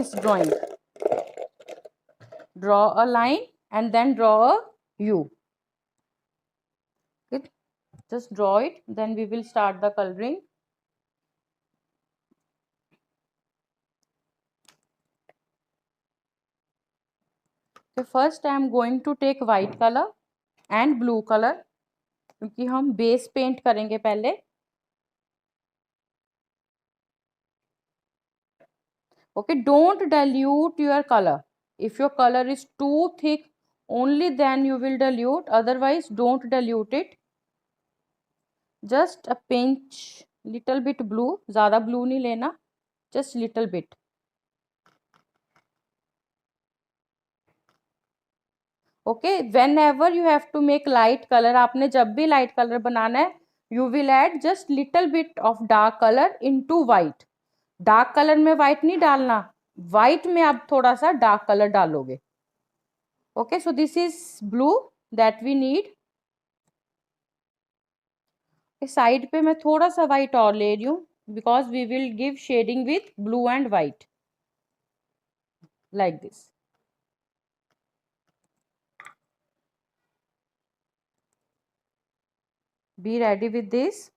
this drawing. Draw a line and then draw a U. Okay. Just draw it, then we will start the coloring. So first I am going to take white color and blue color, क्योंकि हम base paint करेंगे पहले. Okay, don't dilute your color. If your color is too thick, only then you will dilute, otherwise don't dilute it. Just a pinch, little bit blue, ज़्यादा blue नहीं लेना, just little bit. Okay, whenever you have to make light color, आपने जब भी light color बनाना है, you will add just little bit of dark color into white. Dark color में white नहीं डालना, white में आप थोड़ा सा dark color डालोगे. Okay, so this is blue that we need. Side पे मैं थोड़ा सा white और ले रही हूँ, because we will give shading with blue and white like this. Be ready with this.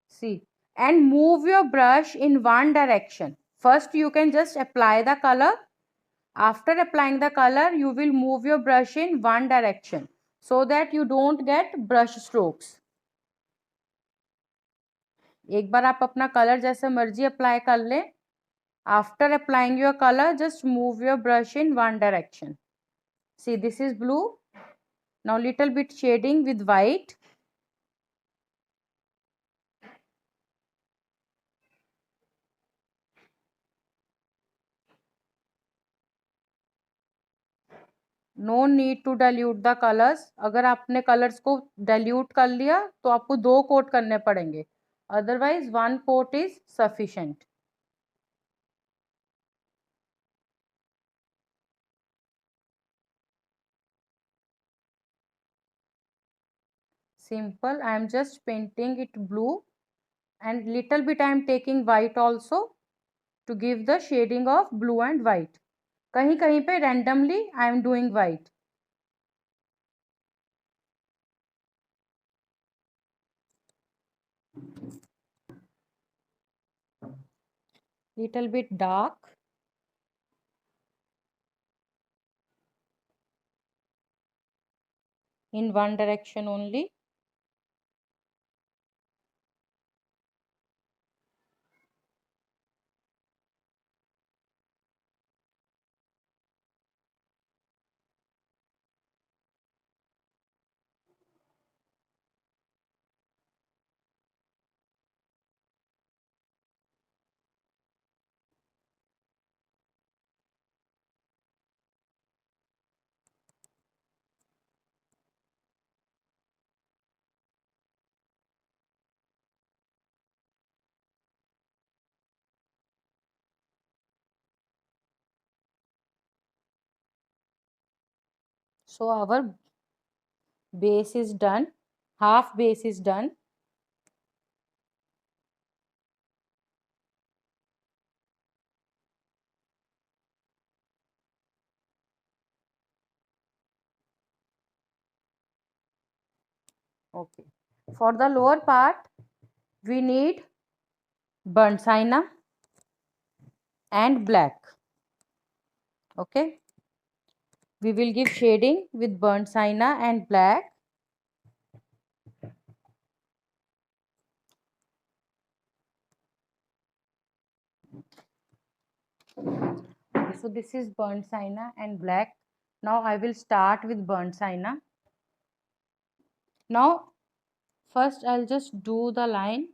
See, and move your brush in one direction. First you can just apply the color. After applying the color, you will move your brush in one direction so that you don't get brush strokes. एक बार आप अपना colour जैसे मर्जी apply कर लें. After applying your color, just move your brush in one direction. See, this is blue. Now little bit shading with white. No need to dilute the colours. अगर आपने colours को डाइल्यूट कर लिया तो आपको 2 कोट करने पड़ेंगे, otherwise 1 coat is sufficient. Simple. I am just painting it blue and little bit I am taking white also to give the shading of blue and white. कहीं कहीं पे randomly I am doing white. Little bit dark. In one direction only. So our base is done. Half base is done. Okay. For the lower part, we need burnt sienna and black. Okay. We will give shading with burnt sienna and black. So this is burnt sienna and black. Now I will start with burnt sienna. Now first I'll just do the line.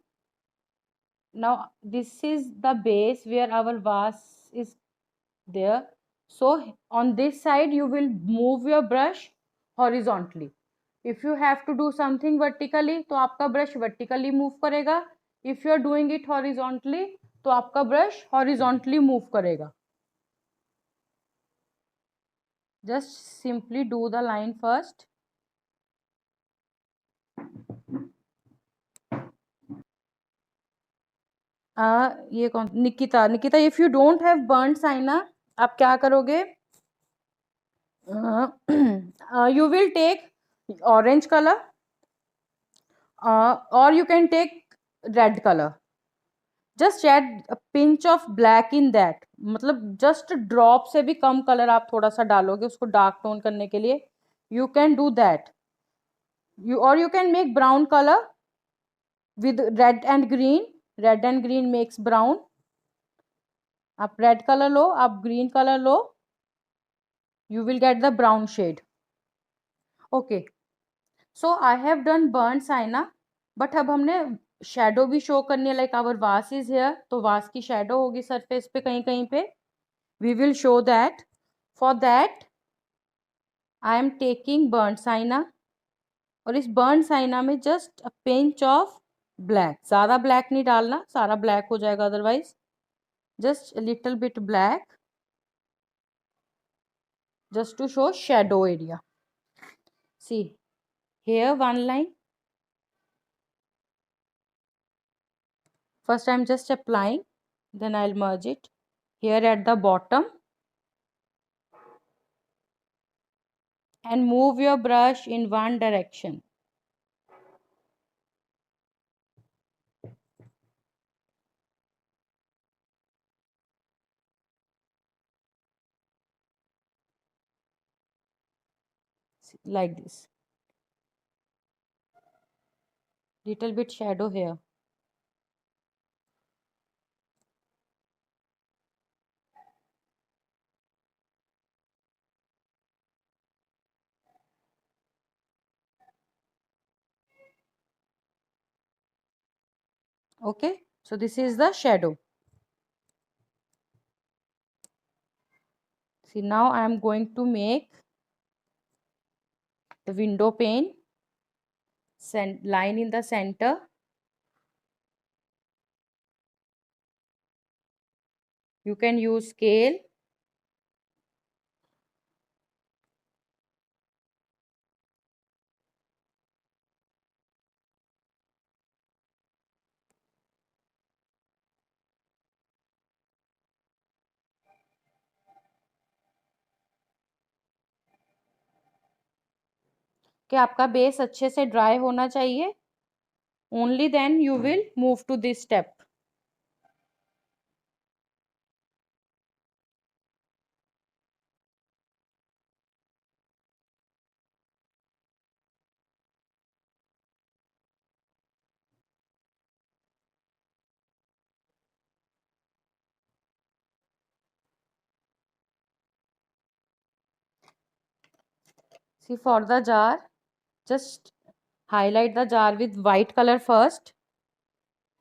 Now this is the base where our vase is there. So on this side you will move your brush horizontally. If you have to do something vertically तो आपका brush vertically move करेगा. If you are doing it horizontally तो आपका brush horizontally move करेगा. just simply do the line first. ये कौन, Nikita, Nikita if you don't have burn Saina, आप क्या करोगे? You will take orange color, or you can take red color. Just add a pinch of black in that. मतलब just drop से भी कम colour आप थोड़ा सा डालोगे उसको डार्क टोन करने के लिए. You can do that. You can make brown color with red and green. Red and green makes brown. आप red color लो, आप green color low, you will get the brown shade. Okay. So I have done burn Saina, but अब हमने shadow भी show करनी है, like our वास is here, तो वास की शेडो होगी सरफेस पे कहीं कहीं पे. We will show that. For that I am taking burnt sienna, और इस बर्न साइना में just a pinch of black. ज़्यादा ब्लैक नहीं डालना, सारा ब्लैक हो जाएगा otherwise. Just little bit black, just to show shadow area. See, here one line. First I'm just applying, then I'll merge it. Here at the bottom, and move your brush in one direction. Like this. Little bit shadow here. Okay, so this is the shadow. See, now I am going to make the window pane, line in the center. You can use scale. कि आपका base अच्छे से dry होना चाहिए. Only then you will move to this step. See, for the jar, just highlight the jar with white color first.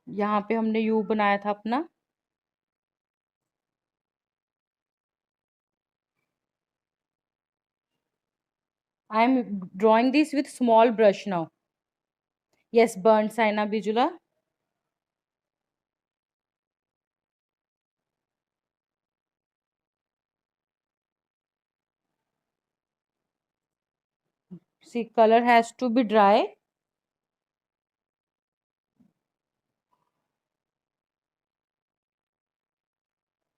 यहाँ पे हमने U बनाया था अपना. I am drawing this with small brush now. Yes, burnt Saina Bijula. See, color has to be dry.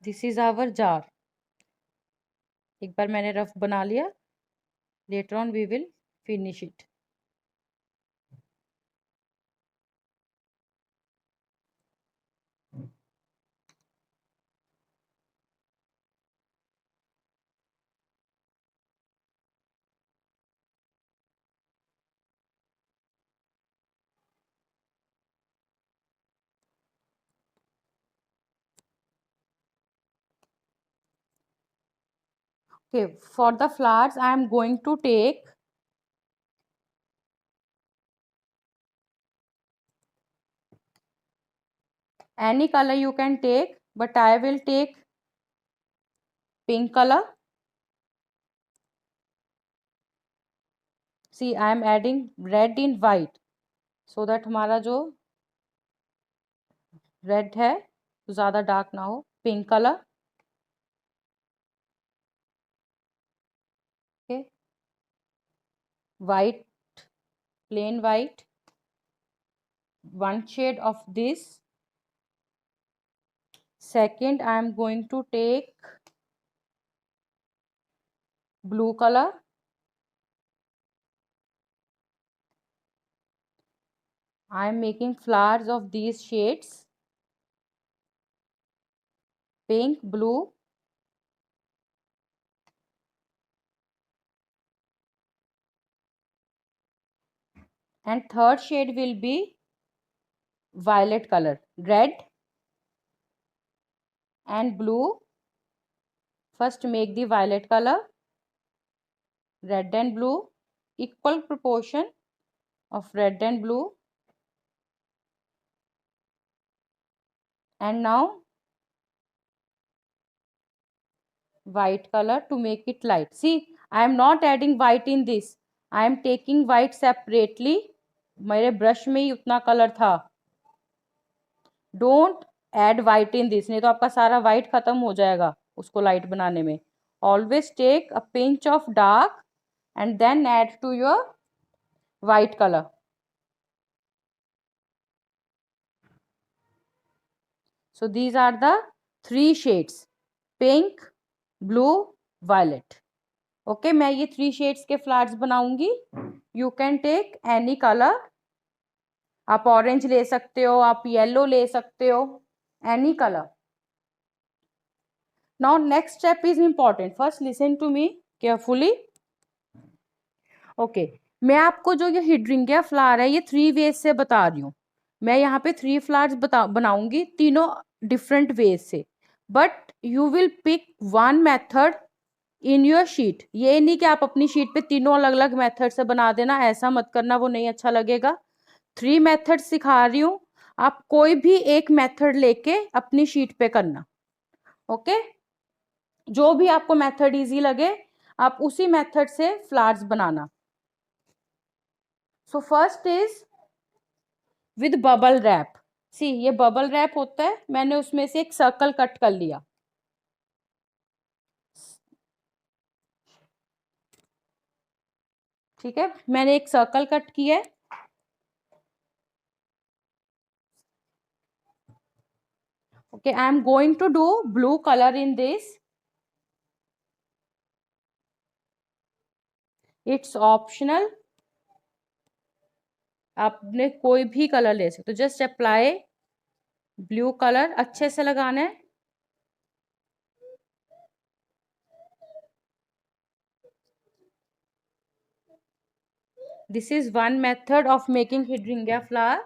This is our jar. एक बार मैंने rough बना लिया. Later on we will finish it. Okay, for the flowers I am going to take any color you can take, but I will take pink color. See, I am adding red in white so that हमारा जो red है तो ज़्यादा dark ना हो. Pink colour. white, plain white, one shade of this. Second, I am going to take blue color. I am making flowers of these shades: pink, blue, and third shade will be violet color. Red and blue. First make the violet color, red and blue, equal proportion of red and blue. And now white color to make it light. See, I am not adding white in this. I am taking white separately. मेरे brush में ही उतना colour था. Don't add white in this, नहीं तो आपका सारा white खत्म हो जाएगा उसको लाइट बनाने में. Always take a pinch of dark and then add to your white colour. So these are the three shades: pink, blue, violet. Okay, मैं ये 3 shades के फ्लावर्स बनाऊंगी. You can take any color. आप orange ले सकते हो, आप yellow ले सकते हो, any colour. Now next step is important. First listen to me carefully. Okay, मैं आपको जो ये हिड्रिंगिया फ्लावर है ये 3 वेज से बता रही हूँ. मैं यहाँ पे 3 फ्लावर्स बनाऊंगी तीनों डिफरेंट वेज से. But you will pick one method in your sheet. ये नहीं कि आप अपनी शीट पे तीनों अलग अलग मेथड से बना देना, ऐसा मत करना, वो नहीं अच्छा लगेगा. 3 मेथड सिखा रही हूँ, आप कोई भी एक मेथड लेके अपनी शीट पे करना. ओके, जो भी आपको मेथड इजी लगे आप उसी मेथड से फ्लावर्स बनाना. So first is with bubble wrap. See, ये बबल रैप होता है, मैंने उसमें से एक सर्कल कट कर लिया. ठीक है, मैंने एक सर्कल कट किया है. Okay, I am going to do blue color in this. It's optional. आपने कोई भी कलर ले सकते हो. जस्ट अप्लाई ब्लू कलर, अच्छे से लगाना है. This is one method of making hydrangea flower.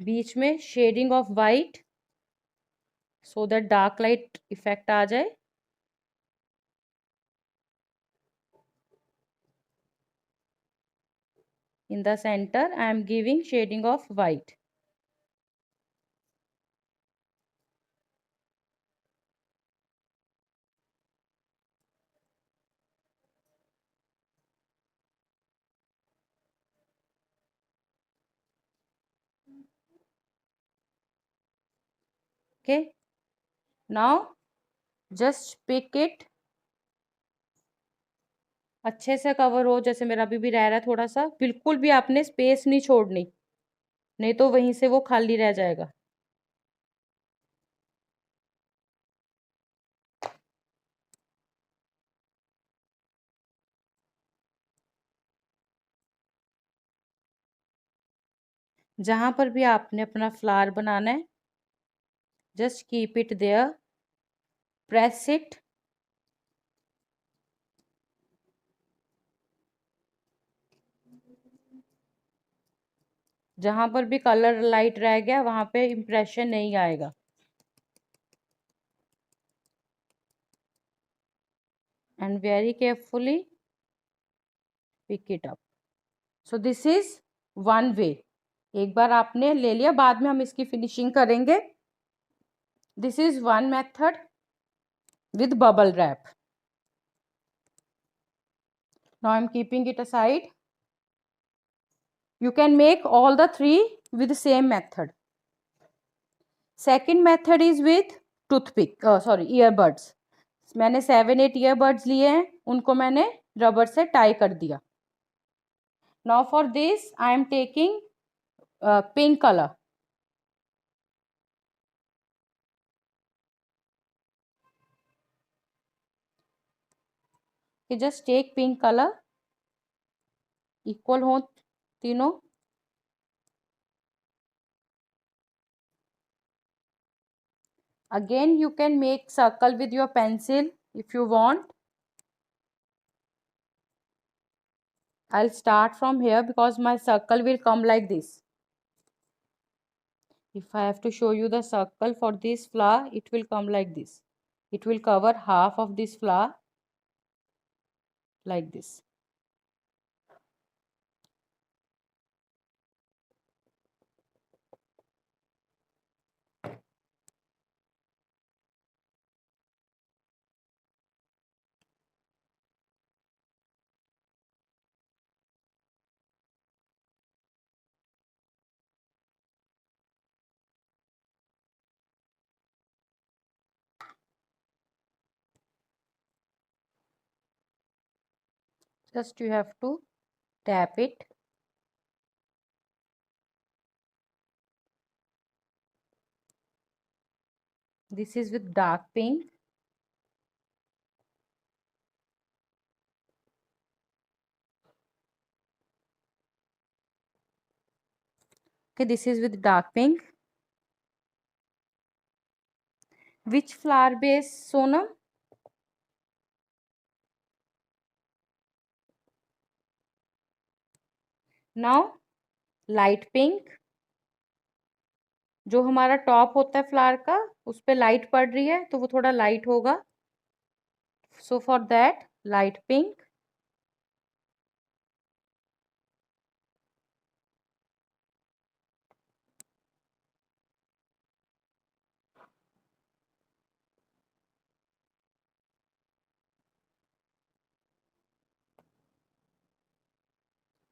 बीच में shading of white so that dark light effect आ जाए. In the center I am giving shading of white. Okay, now just pick it. अच्छे से कवर हो, जैसे मेरा अभी भी रह रहा है थोड़ा सा. बिल्कुल भी आपने स्पेस नहीं छोड़नी, नहीं तो वहीं से वो खाली रह जाएगा. जहां पर भी आपने अपना फ्लावर बनाना है, just keep it there, press it. जहां पर भी कलर लाइट रह गया वहां पे इंप्रेशन नहीं आएगा. And very carefully pick it up. So this is one way. एक बार आपने ले लिया, बाद में हम इसकी फिनिशिंग करेंगे. This is one method with bubble rap. Now I am keeping it aside. You can make all the three with the same method. Second method is with toothpick, sorry, earbuds. मैंने 7-8 earbuds लिए हैं, उनको मैंने rubber से tie कर दिया. Now for this I am taking pink color. Okay, just take pink color, equal हो तीनों. Again you can make circle with your pencil if you want. I'll start from here because my circle will come like this. If I have to show you the circle for this flower, it will come like this. It will cover half of this flower like this. Just you have to tap it. This is with dark pink. Okay, this is with dark pink. Which flower base, Sonam? Now light pink. जो हमारा top होता है flower का, उस पे light पड़ रही है तो वो थोड़ा लाइट होगा. So for that, light pink.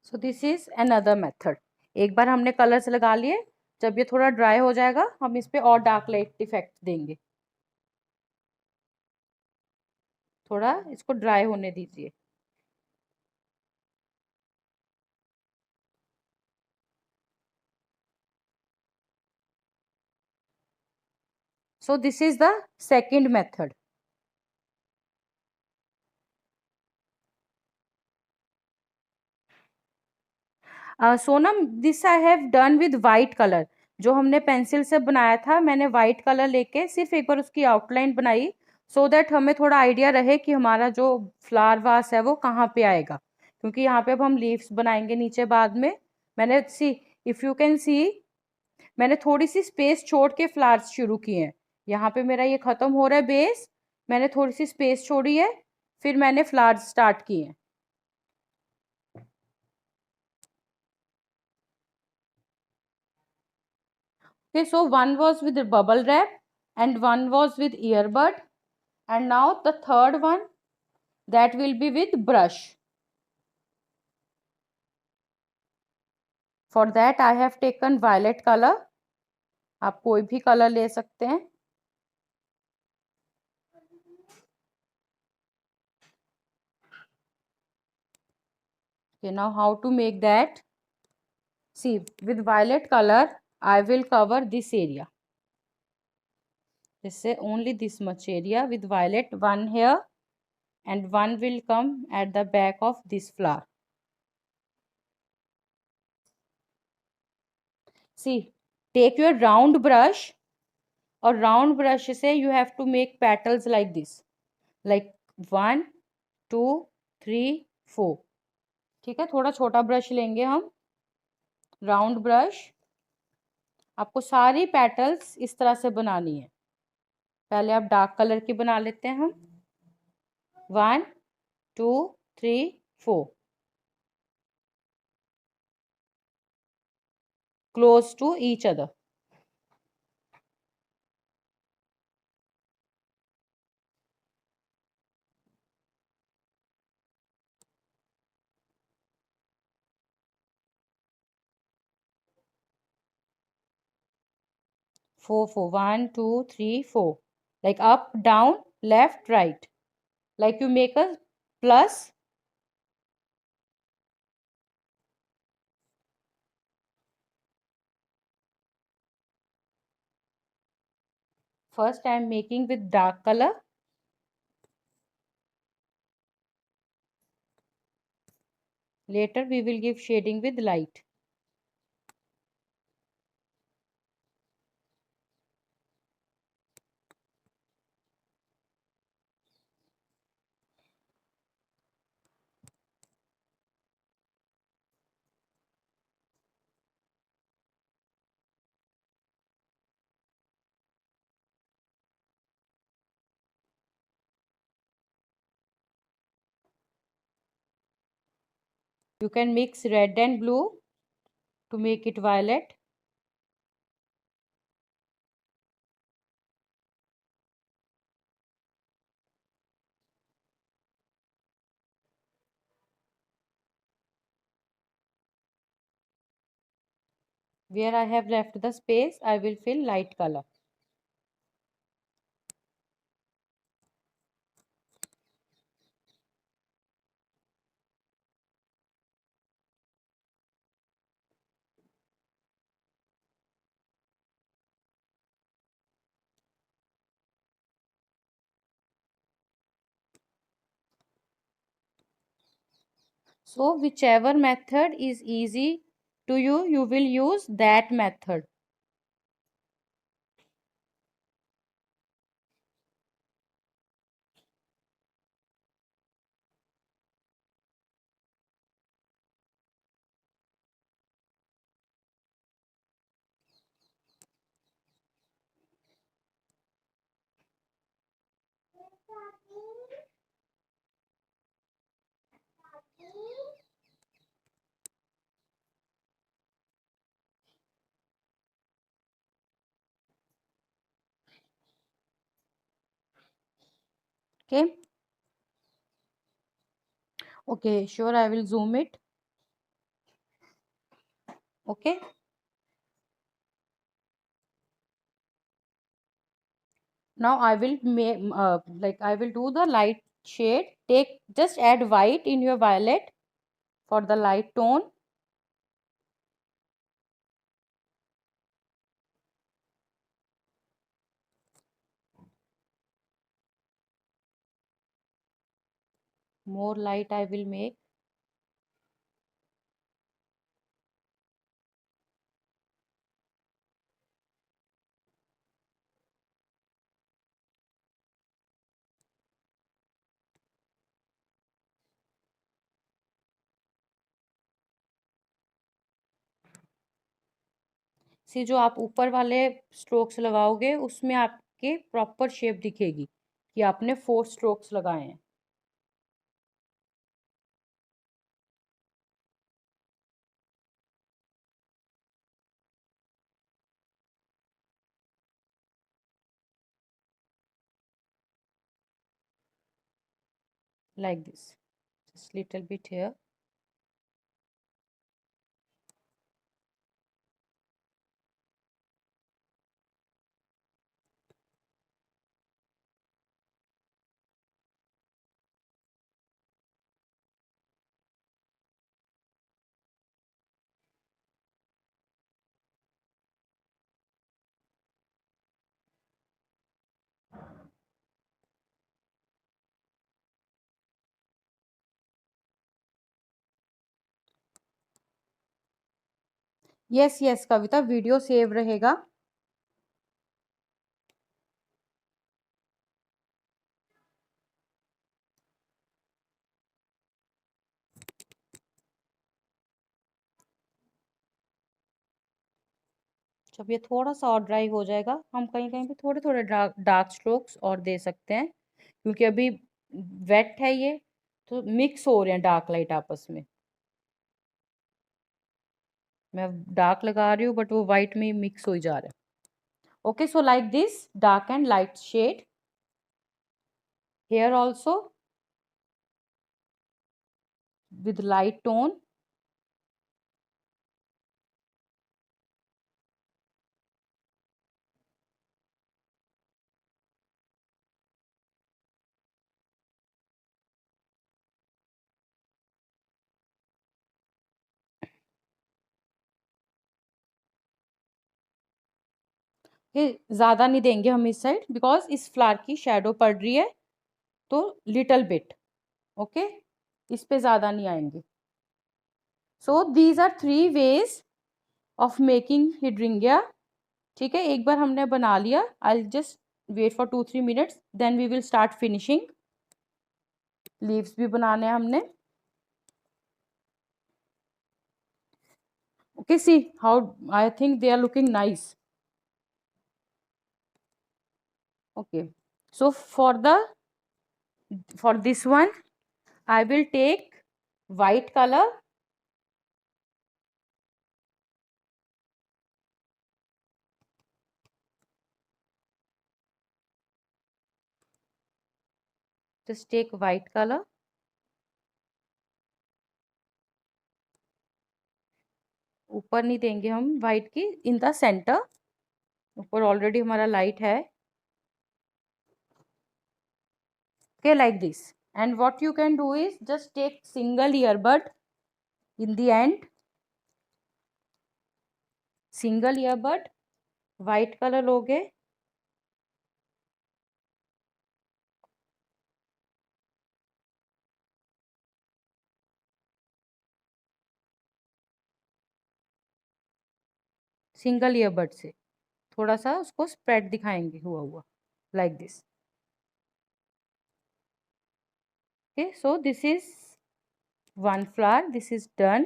So this is another method. एक बार हमने कलर्स लगा लिए, जब ये थोड़ा ड्राई हो जाएगा हम इस पे और डार्क लाइट इफेक्ट देंगे. थोड़ा इसको ड्राई होने दीजिए. So this is the second method. Sonam, this I have done with white colour. जो हमने पेंसिल से बनाया था, मैंने वाइट कलर लेके सिर्फ एक बार उसकी आउटलाइन बनाई, सो दैट हमें थोड़ा आइडिया रहे कि हमारा जो फ्लावर वास है वो कहाँ पे आएगा, क्योंकि यहाँ पे अब हम लीव्स बनाएंगे नीचे बाद में. मैंने सी, इफ यू कैन सी, मैंने थोड़ी सी स्पेस छोड़ के फ्लावर्स शुरू किए हैं. यहाँ पे मेरा ये खत्म हो रहा है बेस, मैंने थोड़ी सी स्पेस छोड़ी है, फिर मैंने फ्लावर्स स्टार्ट किए हैं. Okay, so one was with the bubble wrap and one was with earbud, and now the third one, that will be with brush. For that I have taken violet color. आप कोई भी colour ले सकते हैं. Okay, now how to make that? See, with violet color I will cover this area. Just say only this much area with violet, one here and one will come at the back of this flower. See, take your round brush, और round brush से you have to make petals like this, like 1 2 3 4. ठीक है, थोड़ा छोटा brush लेंगे हम, round brush. आपको सारी पेटल्स इस तरह से बनानी है. पहले आप डार्क कलर की बना लेते हैं हम. 1 2 3 4, close to each other. Four, four. 1, 2, 3, 4. Like up, down, left, right. Like you make a plus. First I am making with dark color. Later we will give shading with light. You can mix red and blue to make it violet. Where I have left the space, I will fill light color. So whichever method is easy to you, you will use that method. Okay. Okay, sure, I will zoom it. Okay. Now I will make like I will do the light shade. Take just add white in your violet for the light tone. More light I will make. सी जो आप ऊपर वाले strokes लगाओगे उसमें आपके proper shape दिखेगी कि आपने 4 स्ट्रोक्स लगाए हैं. Like this, just little bit here. Yes yes Kavita, video save रहेगा. जब ये थोड़ा सा और ड्राई हो जाएगा हम कहीं कहीं पे थोड़े थोड़े डार्क स्ट्रोक्स और दे सकते हैं क्योंकि अभी वेट है ये, तो मिक्स हो रहे हैं डार्क लाइट आपस में. मैं डार्क लगा रही हूँ बट वो वाइट में मिक्स हो जा रहा है. Okay, so like this dark and light shade here also with light tone. कि ज़्यादा नहीं देंगे हम इस साइड, बिकॉज इस फ्लावर की शेडो पड़ रही है, तो लिटल बिट, ओके, इस पे ज़्यादा नहीं आएंगे. So these are 3 ways of making hydrangea. ठीक है, एक बार हमने बना लिया, I just wait for 2-3 minutes, then we will start finishing. Leaves भी बनाने हैं हमने. Okay, see how I think they are looking nice. Okay, so for this one, I will take white color. Just take white color. ऊपर नहीं देंगे हम white की, in the center. ऊपर ऑलरेडी हमारा light है. Okay, like this. And what you can do is just take single earbud in the end. Single earbud, white color लोगे. Single earbud से थोड़ा सा उसको स्प्रेड दिखाएंगे हुआ हुआ, like this. Okay, so this is one flower, this is done.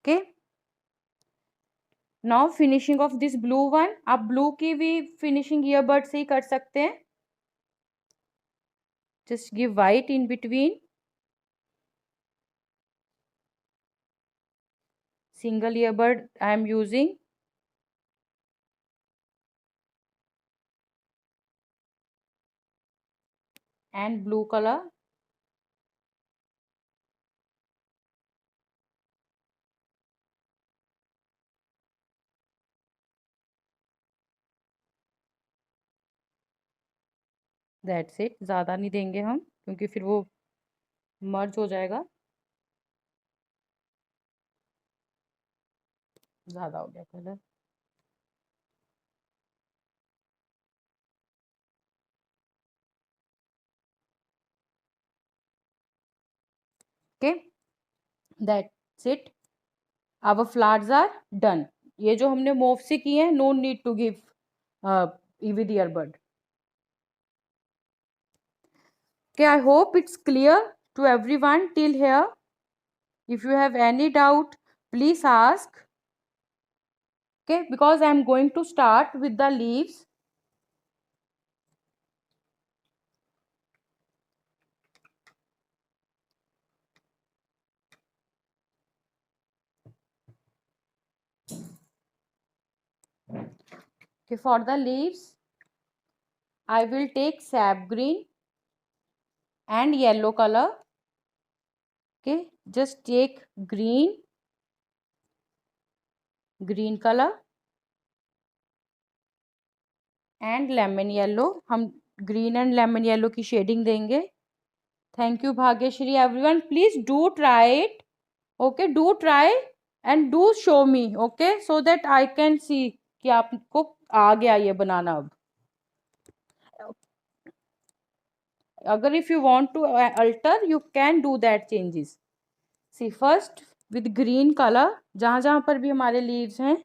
Okay, now finishing of this blue one. आप blue की भी finishing earbud से ही कर सकते हैं. Just give white in between. Single earbud I am using. And blue color. That's it. ज़्यादा नहीं देंगे हम, क्योंकि फिर वो मर्ज हो जाएगा. ज़्यादा हो गया colour. Okay, that's it. Our flowers are done. ये जो हमने मोव से किए हैं, no need to give with earbud. Okay, I hope it's clear to everyone till here. If you have any doubt, please ask. Okay, because I am going to start with the leaves. Okay, for the leaves, I will take sap green and yellow color. Okay, just take green color and lemon yellow. हम green and lemon yellow की shading देंगे. Thank you Bhagyashree. Everyone, please do try it. Okay, do try and do show me. Okay, so that I can see कि आपको आ गया ये बनाना. अब अगर if you want to alter, you can do that changes. See, first with green color, जहाँ जहाँ पर भी हमारे leaves हैं,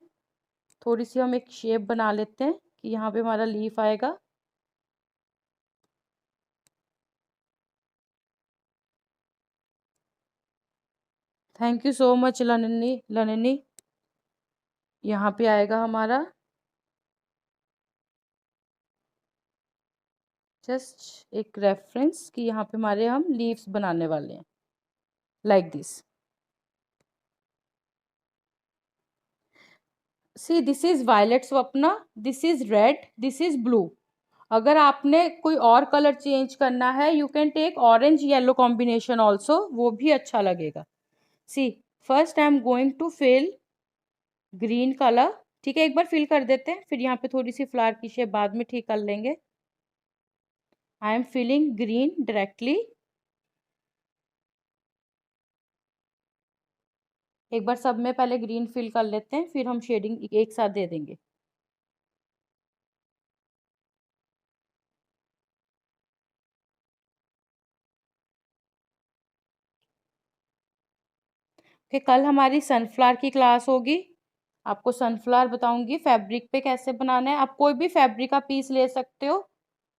थोड़ी सी हम एक शेप बना लेते हैं कि यहाँ पे हमारा लीफ आएगा. थैंक यू सो मच लननी. यहाँ पे आएगा हमारा जस्ट एक रेफरेंस कि यहाँ पे हमारे हम लीव्स बनाने वाले हैं, like this. See, this is violet Swapna, this is red, this is blue. अगर आपने कोई और कलर चेंज करना है, you can take orange yellow combination also, वो भी अच्छा लगेगा. See, first I am going to fill green colour. ठीक है, एक बार फिल कर देते हैं, फिर यहाँ पे थोड़ी सी फ्लावर की शेप बाद में ठीक कर लेंगे. I am filling green directly. एक बार सब में पहले ग्रीन फिल कर लेते हैं, फिर हम शेडिंग एक साथ दे देंगे। कि कल हमारी सनफ्लावर की क्लास होगी। आपको सनफ्लावर बताऊंगी फैब्रिक पे कैसे बनाना है। आप कोई भी फैब्रिक का पीस ले सकते हो।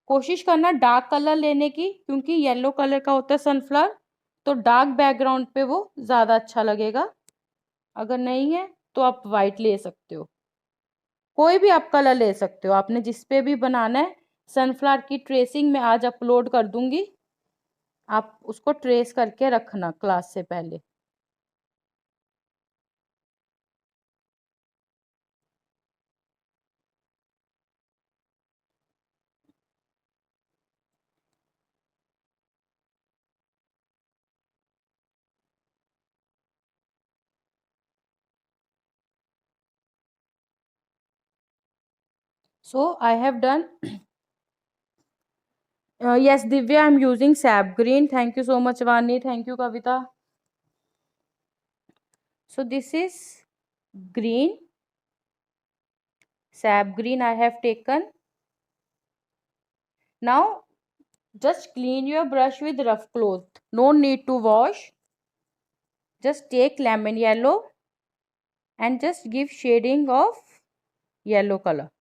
कोशिश करना डार्क कलर लेने की, क्योंकि येलो कलर का होता है सनफ्लावर, तो डार्क बैकग्राउंड पे वो ज़्यादा अच्छा लगेगा। अगर नहीं है तो आप वाइट ले सकते हो, कोई भी आप कलर ले सकते हो, आपने जिस पे भी बनाना है। सनफ्लावर की ट्रेसिंग मैं आज अपलोड कर दूंगी, आप उसको ट्रेस करके रखना क्लास से पहले। So I have done. Yes, Divya, I'm using sap green. Thank you so much, Vani. Thank you, Kavita. So this is green, sap green I have taken. Now just clean your brush with rough cloth. No need to wash. Just take lemon yellow and just give shading of yellow color.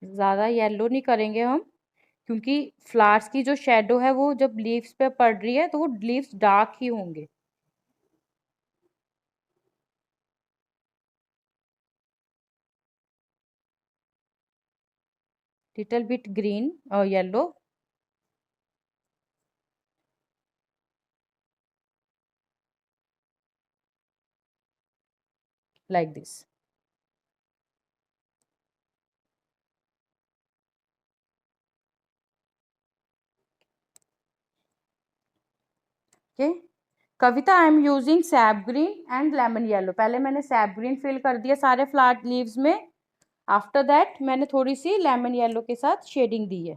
ज़्यादा yellow नहीं करेंगे हम, क्योंकि flowers की जो shadow है वो जब लीव्स पे पड़ रही है तो वो लीव्स डार्क ही होंगे। Little bit green or yellow, like this. Okay. Kavita, I am using SAP green and lemon yellow. पहले मैंने सैप ग्रीन फिल कर दिया सारे फ्लावर लीव्स में। आफ्टर दैट मैंने थोड़ी सी लेमन येलो के साथ शेडिंग दी है।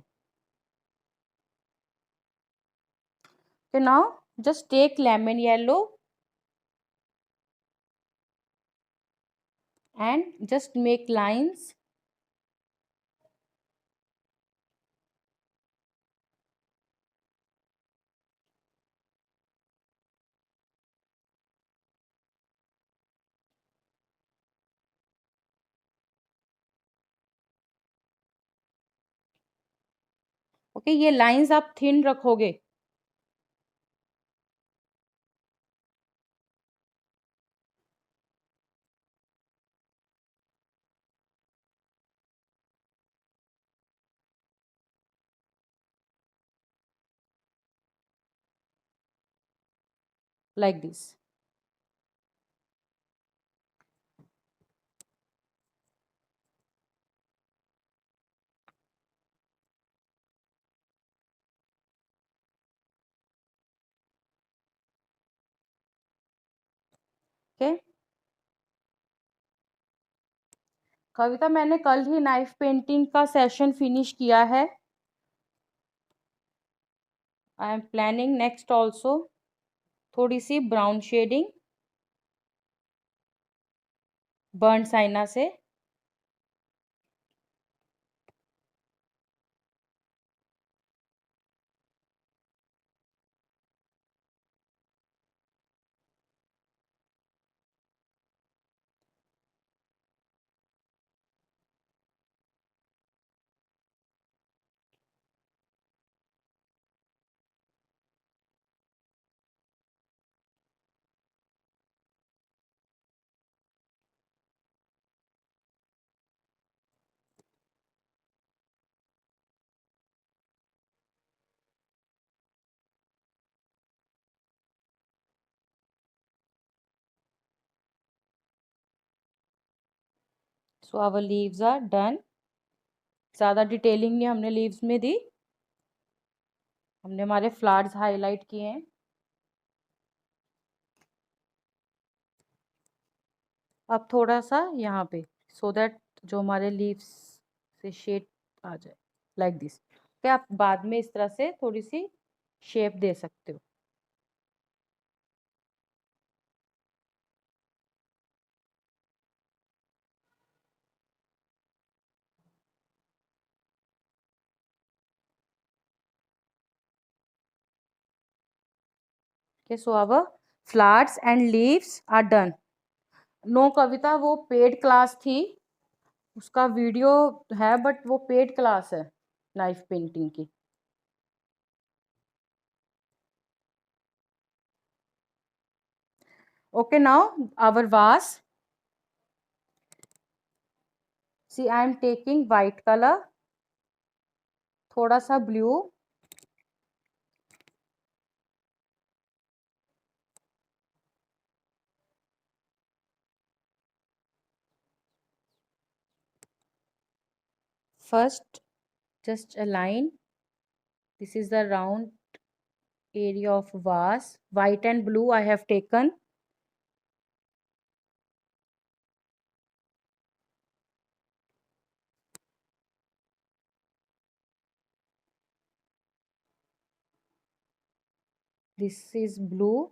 तो now just take lemon yellow and just make lines. Okay, ये लाइंस आप थिन रखोगे। Like this. ओके कविता, मैंने कल ही नाइफ पेंटिंग का सेशन फिनिश किया है। I am planning next also थोड़ी सी ब्राउन शेडिंग बर्न साइना से। So our leaves are done. ज़्यादा डिटेलिंग नहीं हमने लीव्स में दी, हमने हमारे फ्लावर्स हाईलाइट किए हैं। अब थोड़ा सा यहाँ पे, सो दैट जो हमारे लीव्स से शेड आ जाए, लाइक दिस। क्या आप बाद में इस तरह से थोड़ी सी शेप दे सकते हो। Okay, so our flowers and leaves are done. No Kavita, वो पेड क्लास थी, उसका वीडियो है बट वो पेड क्लास है नाइफ पेंटिंग की। Okay, now our vase. See, I am taking white color, थोड़ा सा blue, first just a line. This is the round area of vase. White and blue I have taken. This is blue.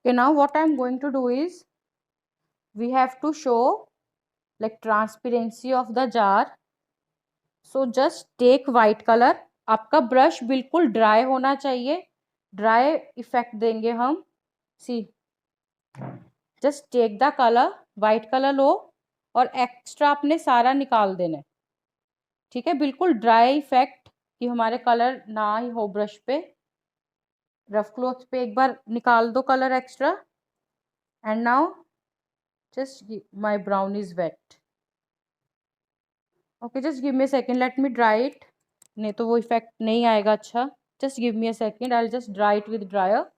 Okay, now what I am going to do is, we have to show like transparency of the jar. So just take white color. आपका brush बिल्कुल dry होना चाहिए, dry effect देंगे हम। See, just take the colour, white colour लो और extra अपने सारा निकाल देना है। ठीक है, बिल्कुल ड्राई इफेक्ट कि हमारे कलर ना ही हो ब्रश पे। रफ क्लॉथ पे एक बार निकाल दो colour extra. And now just my brown is wet. Okay, just give me a second, let me dry it, नहीं तो वो इफेक्ट नहीं आएगा अच्छा। Just give me a second, I just dry it with dryer,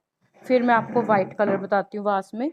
फिर मैं आपको white colour बताती हूँ वास में।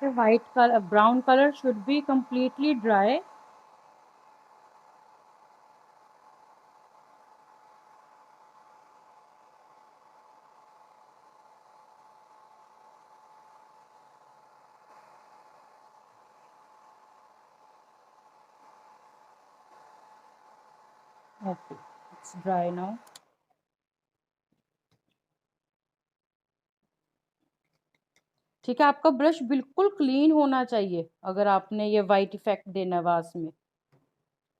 The white color, brown color should be completely dry. Okay, it's dry now. ठीक है, आपका ब्रश बिल्कुल क्लीन होना चाहिए अगर आपने ये वाइट इफेक्ट देना है वास में,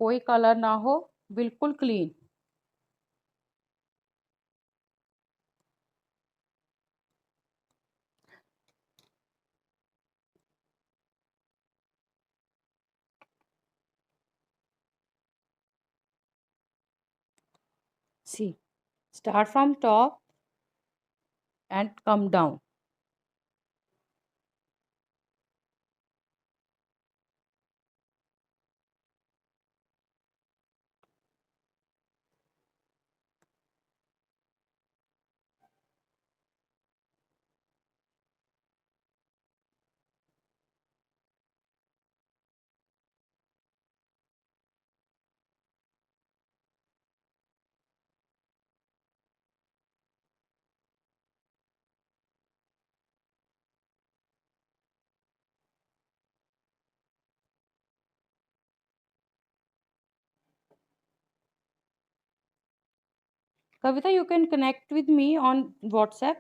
कोई कलर ना हो, बिल्कुल clean. See, start from top and come down. Kavita, you can connect with me on WhatsApp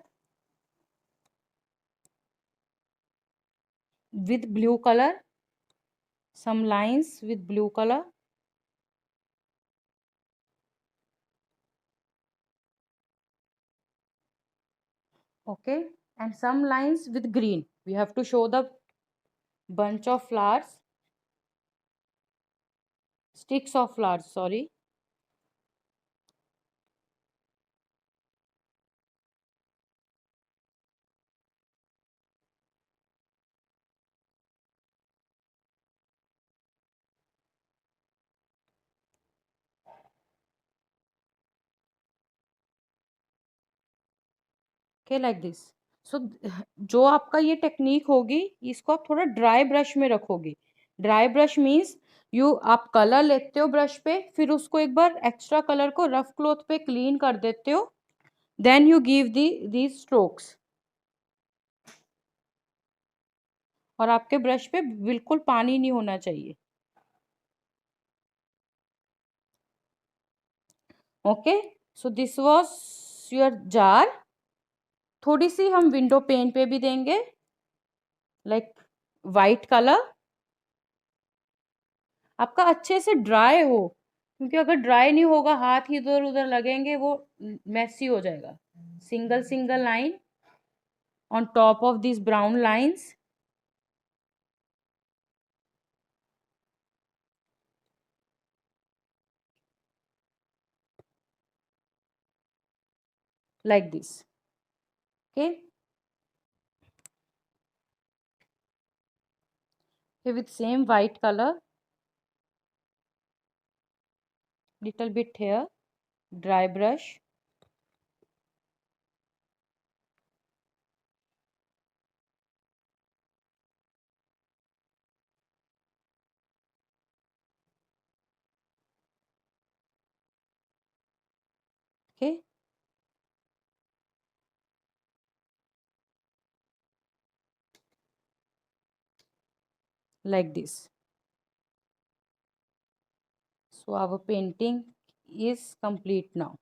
with blue color, some lines with blue color. Okay, and some lines with green. We have to show the bunch of flowers, sticks of flowers, sorry. Okay, like this. So जो आपका ये technique होगी, इसको आप थोड़ा dry brush में रखोगे. Dry brush means आप कलर लेते हो ब्रश पे, फिर उसको एक बार एक्स्ट्रा कलर को रफ क्लॉथ पे क्लीन कर देते हो, then you give these strokes. और आपके ब्रश पे बिल्कुल पानी नहीं होना चाहिए. Okay, so this was your jar. थोड़ी सी हम विंडो पेन पे भी देंगे, लाइक वाइट कलर. आपका अच्छे से ड्राई हो, क्योंकि अगर ड्राई नहीं होगा, हाथ इधर उधर लगेंगे, वो मैसी हो जाएगा. Single single line on top of these brown lines, like this. Okay, okay, with same white color, little bit here, dry brush. Okay, like this. So our painting is complete now.